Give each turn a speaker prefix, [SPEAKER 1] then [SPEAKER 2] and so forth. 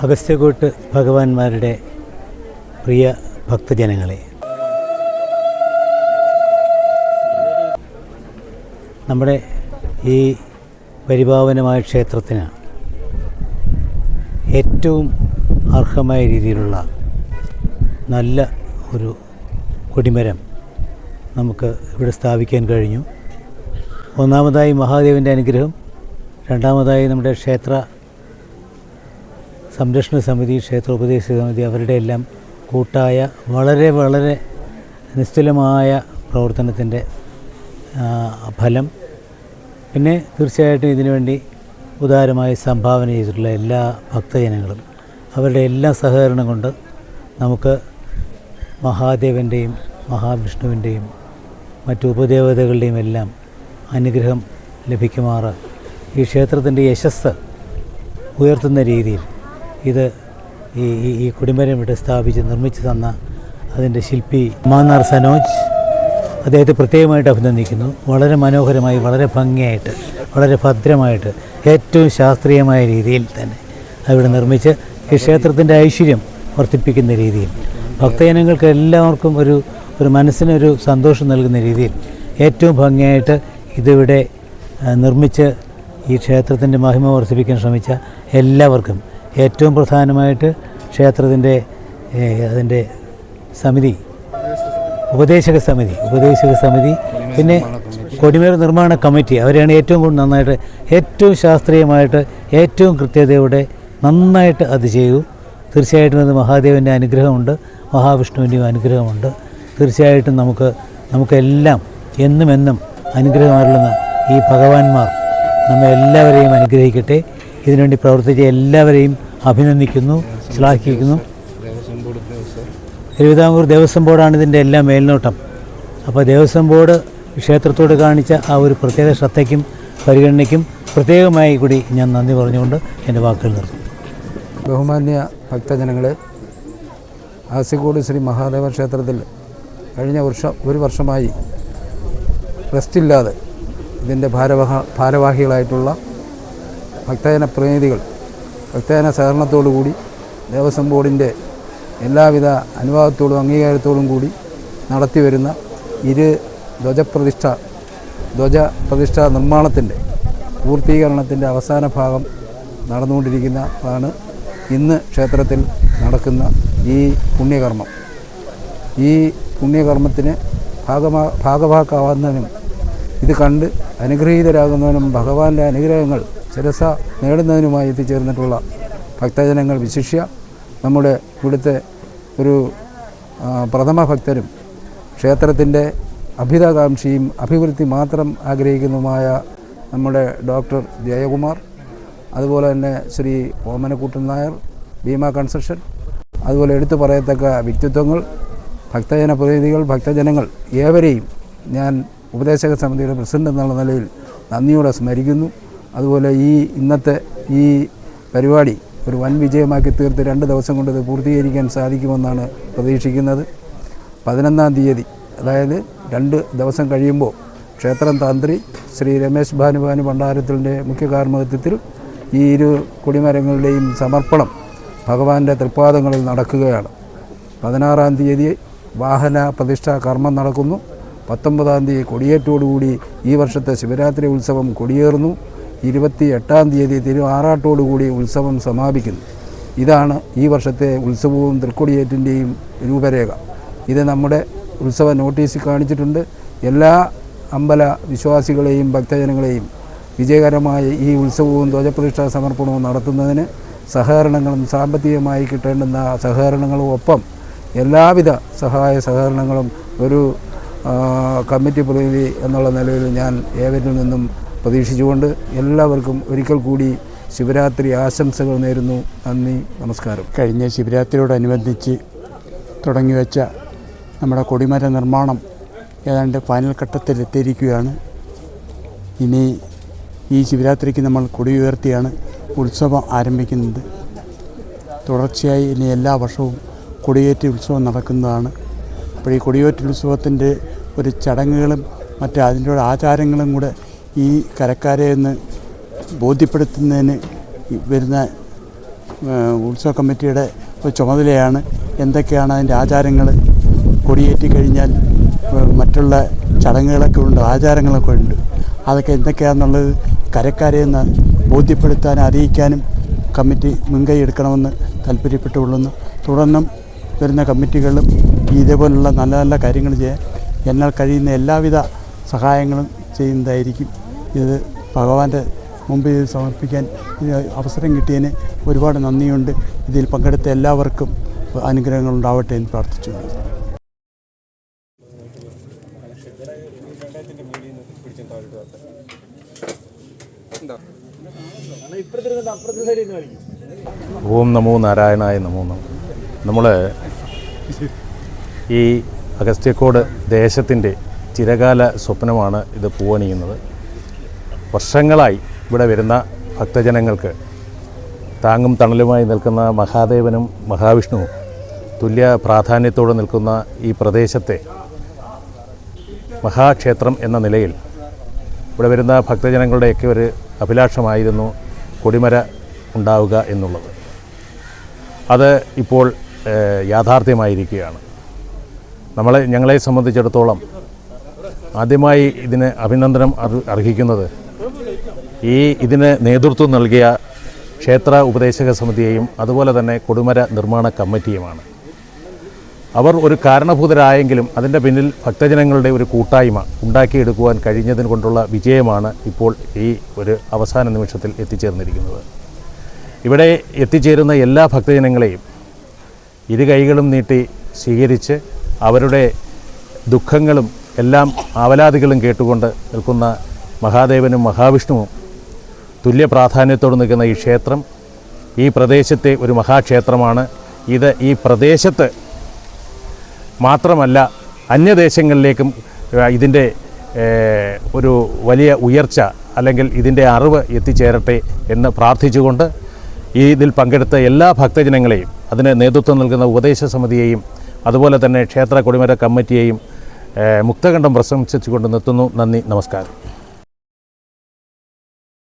[SPEAKER 1] അഗസ്ത്യകൂട്ട് ഭഗവാന്മാരുടെ പ്രിയ ഭക്തജനങ്ങളെ, നമ്മുടെ ഈ പരിപാവനമായ ക്ഷേത്രത്തിന് ഏറ്റവും അർഹമായ രീതിയിലുള്ള നല്ല ഒരു കൊടിമരം നമുക്ക് ഇവിടെ സ്ഥാപിക്കാൻ കഴിഞ്ഞു. ഒന്നാമതായി മഹാദേവൻ്റെ അനുഗ്രഹം, രണ്ടാമതായി നമ്മുടെ ക്ഷേത്ര സംരക്ഷണ സമിതി, ക്ഷേത്ര ഉപദേശക സമിതി, അവരുടെ എല്ലാം കൂട്ടായ വളരെ വളരെ നിസ്തുലമായ പ്രവർത്തനത്തിൻ്റെ ഫലം. പിന്നെ തീർച്ചയായിട്ടും ഇതിനുവേണ്ടി ഉദാരമായി സംഭാവന ചെയ്തിട്ടുള്ള എല്ലാ ഭക്തജനങ്ങളും അവരുടെ എല്ലാ സഹകരണം കൊണ്ട് നമുക്ക് മഹാദേവൻ്റെയും മഹാവിഷ്ണുവിൻ്റെയും മറ്റു ഉപദേവതകളുടെയും എല്ലാം അനുഗ്രഹം ലഭിക്കുമാറ് ഈ ക്ഷേത്രത്തിൻ്റെ യശസ്സ് ഉയർത്തുന്ന രീതിയിൽ ഇത് ഈ കൊടിമരം ഇവിടെ സ്ഥാപിച്ച് നിർമ്മിച്ച് തന്ന അതിൻ്റെ ശില്പി മാന്നാർ സനോജ്, അദ്ദേഹത്തെ പ്രത്യേകമായിട്ട് അഭിനന്ദിക്കുന്നു. വളരെ മനോഹരമായി, വളരെ ഭംഗിയായിട്ട്, വളരെ ഭദ്രമായിട്ട്, ഏറ്റവും ശാസ്ത്രീയമായ രീതിയിൽ തന്നെ അവിടെ നിർമ്മിച്ച് ഈ ക്ഷേത്രത്തിൻ്റെ ഐശ്വര്യം വർദ്ധിപ്പിക്കുന്ന രീതിയിൽ, ഭക്തജനങ്ങൾക്ക് എല്ലാവർക്കും ഒരു മനസ്സിനൊരു സന്തോഷം നൽകുന്ന രീതിയിൽ ഏറ്റവും ഭംഗിയായിട്ട് ഇതിവിടെ നിർമ്മിച്ച് ഈ ക്ഷേത്രത്തിൻ്റെ മഹിമ വർദ്ധിപ്പിക്കാൻ ശ്രമിച്ച എല്ലാവർക്കും, ഏറ്റവും പ്രധാനമായിട്ട് ക്ഷേത്രത്തിൻ്റെ അതിൻ്റെ സമിതി, ഉപദേശക സമിതി, പിന്നെ കൊടിമര നിർമ്മാണ കമ്മിറ്റി, അവരെയാണ് ഏറ്റവും കൂടുതൽ നന്നായിട്ട്, ഏറ്റവും ശാസ്ത്രീയമായിട്ട്, ഏറ്റവും കൃത്യതയോടെ നന്നായിട്ട് അത് ചെയ്തു. തീർച്ചയായിട്ടും അത് മഹാദേവൻ്റെ അനുഗ്രഹമുണ്ട്, മഹാവിഷ്ണുവിൻ്റെയും അനുഗ്രഹമുണ്ട്. തീർച്ചയായിട്ടും നമുക്കെല്ലാം എന്നും അനുഗ്രഹമരുളുന്ന ഈ ഭഗവാന്മാർ നമ്മെ എല്ലാവരെയും അനുഗ്രഹിക്കട്ടെ. ഇതിനുവേണ്ടി പ്രവർത്തിച്ച എല്ലാവരെയും അഭിനന്ദിക്കുന്നു, ശ്ലാഘിക്കുന്നു. തിരുവിതാംകൂർ ദേവസ്വം ബോർഡാണ് ഇതിൻ്റെ എല്ലാം മേൽനോട്ടം. അപ്പോൾ ദേവസ്വം ബോർഡ് ക്ഷേത്രത്തോട് കാണിച്ച ആ ഒരു പ്രത്യേക ശ്രദ്ധയ്ക്കും പരിഗണനയ്ക്കും പ്രത്യേകമായി കൂടി ഞാൻ നന്ദി പറഞ്ഞുകൊണ്ട് എൻ്റെ വാക്കുകൾ നിർത്തുന്നു.
[SPEAKER 2] ബഹുമാന്യ ഭക്തജനങ്ങളെ, അഗസ്ത്യകൂട് ശ്രീ മഹാദേവ ക്ഷേത്രത്തിൽ കഴിഞ്ഞ ഒരു വർഷമായി റെസ്റ്റില്ലാതെ ഇതിൻ്റെ ഭാരവാഹികളായിട്ടുള്ള ഭക്തജന പ്രതിനിധികൾ ഭക്തജന സഹകരണത്തോടുകൂടി ദേവസ്വം ബോർഡിൻ്റെ എല്ലാവിധ അനുവാദത്തോടും അംഗീകാരത്തോടും കൂടി നടത്തിവരുന്ന ധ്വജപ്രതിഷ്ഠ നിർമ്മാണത്തിൻ്റെ പൂർത്തീകരണത്തിൻ്റെ അവസാന ഭാഗം നടന്നുകൊണ്ടിരിക്കുന്നതാണ് ഇന്ന് ക്ഷേത്രത്തിൽ നടക്കുന്ന ഈ പുണ്യകർമ്മം. ഈ പുണ്യകർമ്മത്തിന് ഭാഗഭാക്കാവുന്നതിനും ഇത് കണ്ട് അനുഗ്രഹീതരാകുന്നതിനും ഭഗവാന്റെ അനുഗ്രഹങ്ങൾ ശിരസ നേടുന്നതിനുമായി എത്തിച്ചേർന്നിട്ടുള്ള ഭക്തജനങ്ങൾ, വിശിഷ്യ നമ്മുടെ ഇവിടുത്തെ ഒരു പ്രഥമ ഭക്തരും ക്ഷേത്രത്തിൻ്റെ അഭിതാകാംക്ഷിയും അഭിവൃദ്ധി മാത്രം ആഗ്രഹിക്കുന്നതുമായ നമ്മുടെ ഡോക്ടർ ജയകുമാർ, അതുപോലെ തന്നെ ശ്രീ ഓമനക്കുട്ടൻ നായർ, ഭീമ കൺസ്ട്രക്ഷൻ, അതുപോലെ എടുത്തു പറയത്തക്ക വ്യക്തിത്വങ്ങൾ, ഭക്തജന പ്രതിനിധികൾ, ഭക്തജനങ്ങൾ ഏവരെയും ഞാൻ ഉപദേശക സമിതിയുടെ പ്രസിഡന്റ് എന്നുള്ള നിലയിൽ നന്ദിയോടെ സ്മരിക്കുന്നു. അതുപോലെ ഇന്നത്തെ ഈ പരിപാടി ഒരു വൻ വിജയമാക്കി തീർത്ത് 2 ദിവസം കൊണ്ട് ഇത് പൂർത്തീകരിക്കാൻ സാധിക്കുമെന്നാണ് പ്രതീക്ഷിക്കുന്നത്. 11-ാം തീയതി, അതായത് 2 ദിവസം കഴിയുമ്പോൾ ക്ഷേത്രം തന്ത്രി ശ്രീ രമേശ് ഭാനുഭാനു ഭണ്ഡാരത്തിൻ്റെ മുഖ്യ കാർമ്മികത്വത്തിൽ ഈ 2 കൊടിമരങ്ങളുടെയും സമർപ്പണം ഭഗവാന്റെ തൃപ്പാദങ്ങളിൽ നടക്കുകയാണ്. 16-ാം തീയതി വാഹന പ്രതിഷ്ഠാ കർമ്മം നടക്കുന്നു. 19-ാം തീയതി കൊടിയേറ്റോടുകൂടി ഈ വർഷത്തെ ശിവരാത്രി ഉത്സവം കൊടിയേറുന്നു. 28-ാം തീയതി തിരുആറാട്ടോടുകൂടി ഉത്സവം സമാപിക്കുന്നു. ഇതാണ് ഈ വർഷത്തെ ഉത്സവവും തൃക്കൊടിയേറ്റിൻ്റെയും രൂപരേഖ. ഇത് നമ്മുടെ ഉത്സവ നോട്ടീസിൽ കാണിച്ചിട്ടുണ്ട്. എല്ലാ അമ്പല വിശ്വാസികളെയും ഭക്തജനങ്ങളെയും വിജയകരമായ ഈ ഉത്സവവും ധ്വജപ്രതിഷ്ഠാ സമർപ്പണവും നടത്തുന്നതിന് സഹകരണങ്ങളും സാമ്പത്തികമായി കിട്ടേണ്ടുന്ന സഹകരണങ്ങളും ഒപ്പം എല്ലാവിധ സഹകരണങ്ങളും ഒരു കമ്മിറ്റി പ്രതിനിധി എന്നുള്ള നിലയിൽ ഞാൻ ഏവരിൽ നിന്നും പ്രതീക്ഷിച്ചുകൊണ്ട് എല്ലാവർക്കും ഒരിക്കൽ കൂടി ശിവരാത്രി ആശംസകൾ നേരുന്നു. നന്ദി, നമസ്കാരം.
[SPEAKER 3] കഴിഞ്ഞ ശിവരാത്രിയോടനുബന്ധിച്ച് തുടങ്ങിവെച്ച നമ്മുടെ കൊടിമര നിർമ്മാണം ഏതാണ്ട് ഫൈനൽ ഘട്ടത്തിലെത്തിയിരിക്കുകയാണ്. ഇനി ഈ ശിവരാത്രിക്ക് നമ്മൾ കൊടി ഉയർത്തിയാണ് ഉത്സവം ആരംഭിക്കുന്നത്. തുടർച്ചയായി ഇനി എല്ലാ വർഷവും കൊടിയേറ്റ് ഉത്സവം നടക്കുന്നതാണ്. അപ്പോൾ ഈ കൊടിയേറ്റ് ഉത്സവത്തിൻ്റെ ഒരു ചടങ്ങുകളും മറ്റ് അതിൻ്റെ ആചാരങ്ങളും കൂടെ ഈ കരക്കാരെ ഒന്ന് ബോധ്യപ്പെടുത്തുന്നതിന് വരുന്ന ഉത്സവ കമ്മിറ്റിയുടെ ഒരു ചുമതലയാണ്. എന്തൊക്കെയാണ് അതിൻ്റെ ആചാരങ്ങൾ, കൊടിയേറ്റി കഴിഞ്ഞാൽ മറ്റുള്ള ചടങ്ങുകളൊക്കെ ഉണ്ട്, ആചാരങ്ങളൊക്കെ ഉണ്ട്. അതൊക്കെ എന്തൊക്കെയാണെന്നുള്ളത് കരക്കാരെ ഒന്ന് ബോധ്യപ്പെടുത്താനും അറിയിക്കാനും കമ്മിറ്റി മുൻകൈ എടുക്കണമെന്ന് താല്പര്യപ്പെട്ടുകൊള്ളുന്നു. തുടർന്നും വരുന്ന കമ്മിറ്റികളിലും ഇതേപോലുള്ള നല്ല നല്ല കാര്യങ്ങൾ ചെയ്യാൻ എന്നാൽ കഴിയുന്ന എല്ലാവിധ സഹായങ്ങളും ചെയ്യുന്നതായിരിക്കും. ഇത് ഭഗവാന്റെ മുമ്പിൽ ഇത് സമർപ്പിക്കാൻ അവസരം കിട്ടിയതിന് ഒരുപാട് നന്ദിയുണ്ട്. ഇതിൽ പങ്കെടുത്ത എല്ലാവർക്കും അനുഗ്രഹങ്ങൾ ഉണ്ടാവട്ടെ എന്ന് പ്രാർത്ഥിച്ചുകൊണ്ട്
[SPEAKER 4] ഓം നമോ നാരായണായ നമോ നമോ. നമ്മൾ ഈ അഗസ്ത്യക്കോട് ദേശത്തിൻ്റെ ചിരകാല സ്വപ്നമാണ് ഇത് പൂവണിയുന്നത്. വർഷങ്ങളായി ഇവിടെ വരുന്ന ഭക്തജനങ്ങൾക്ക് താങ്ങും തണലുമായി നിൽക്കുന്ന മഹാദേവനും മഹാവിഷ്ണുവും തുല്യ പ്രാധാന്യത്തോടെ നിൽക്കുന്ന ഈ പ്രദേശത്തെ മഹാക്ഷേത്രം എന്ന നിലയിൽ ഇവിടെ വരുന്ന ഭക്തജനങ്ങളുടെയൊക്കെ ഒരു അഭിലാഷമായിരുന്നു കൊടിമര ഉണ്ടാവുക എന്നുള്ളത്. അത് ഇപ്പോൾ യാഥാർത്ഥ്യമായിരിക്കുകയാണ്. ഞങ്ങളെ സംബന്ധിച്ചിടത്തോളം ആദ്യമായി ഇതിന് അഭിനന്ദനം അർഹിക്കുന്നത് ഇതിന് നേതൃത്വം നൽകിയ ക്ഷേത്ര ഉപദേശക സമിതിയെയും അതുപോലെ തന്നെ കൊടിമര നിർമ്മാണ കമ്മിറ്റിയുമാണ്. അവർ ഒരു കാരണഭൂതരായെങ്കിലും അതിൻ്റെ പിന്നിൽ ഭക്തജനങ്ങളുടെ ഒരു കൂട്ടായ്മ ഉണ്ടാക്കിയെടുക്കുവാൻ കഴിഞ്ഞതിന് കൊണ്ടുള്ള വിജയമാണ് ഇപ്പോൾ ഈ ഒരു അവസാന നിമിഷത്തിൽ എത്തിച്ചേർന്നിരിക്കുന്നത്. ഇവിടെ എത്തിച്ചേരുന്ന എല്ലാ ഭക്തജനങ്ങളെയും ഇരു കൈകളും നീട്ടി സ്വീകരിച്ച് അവരുടെ ദുഃഖങ്ങളും എല്ലാം ആവലാതികളും കേട്ടുകൊണ്ട് നിൽക്കുന്ന മഹാദേവനും മഹാവിഷ്ണുവും തുല്യ പ്രാധാന്യത്തോടെ നിൽക്കുന്ന ഈ ക്ഷേത്രം ഈ പ്രദേശത്തെ ഒരു മഹാക്ഷേത്രമാണ്. ഇത് ഈ പ്രദേശത്ത് മാത്രമല്ല അന്യദേശങ്ങളിലേക്കും ഇതിൻ്റെ ഒരു വലിയ ഉയർച്ച അല്ലെങ്കിൽ ഇതിൻ്റെ അറിവ് എത്തിച്ചേരട്ടെ എന്ന് പ്രാർത്ഥിച്ചുകൊണ്ട് ഇതിൽ പങ്കെടുത്ത എല്ലാ ഭക്തജനങ്ങളെയും അതിന് നേതൃത്വം നൽകുന്ന ഉപദേശ സമിതിയെയും അതുപോലെ തന്നെ ക്ഷേത്ര കൊടിമര കമ്മിറ്റിയെയും മുക്തകണ്ഠം പ്രശംസിച്ചുകൊണ്ട് നിർത്തുന്നു. നന്ദി, നമസ്കാരം.